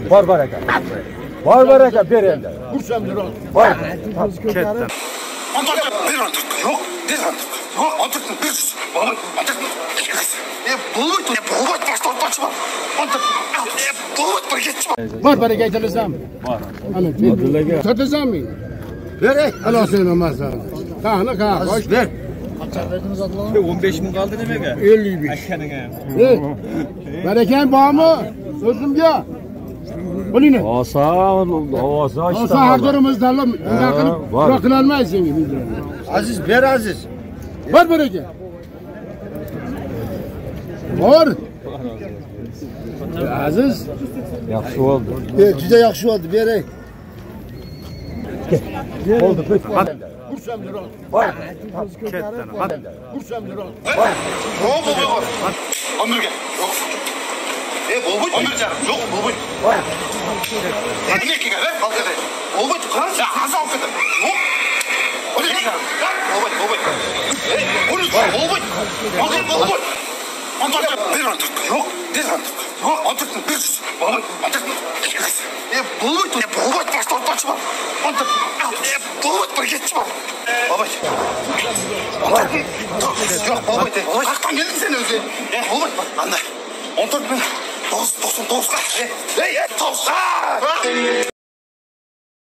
Var baraka. Var baraka ver endi. Kursam dur. Var. Ketdim. Bir antık yok. Bir antık. Yok antık bir. Baba antık. Bulut başta var. Antık. Bulut bir geçme. Var baraka aytılsam. Var. Ana. Satacağım mı? Ver. Allah seni olmazsa. Kana boş ver. 15 ming kaldı nimaga? 50 bin. Akaniga. Barakan bormi? So'zimga. Qo'lini. Osa Har birimiz tanlab unday qilib bunaqa qila olmaysiz. Aziz ver Aziz. Bor baraka. Bor. Aziz. Yaxshi oldu. Juda yaxshi oldu. Beray. Oldu. Kursam dur. Var. Ketdim. Kursam dur. Var. Yok baba. Ömürge. Yok. Bobuy. Ömürcan. Yok bobuy. Var. Ne ki gel? Kalk hadi. Bobuy. Kaç. Ya hazır ol kadar. Yok. Hadi gel. Bobuy. Bobuy. Bobuy. Bobuy. Antık. Bir antık. Yok. Bir antık. Yok antık bir. Bobuy. Antık. Bobuy. Bobuy başta var. Antık. Bobuy bir geçme. Bobuy. Yok bobuy. Kalktan geldin sen özü. Bobuy. Anla. 14 bin. 99 kaç. Hey, 90.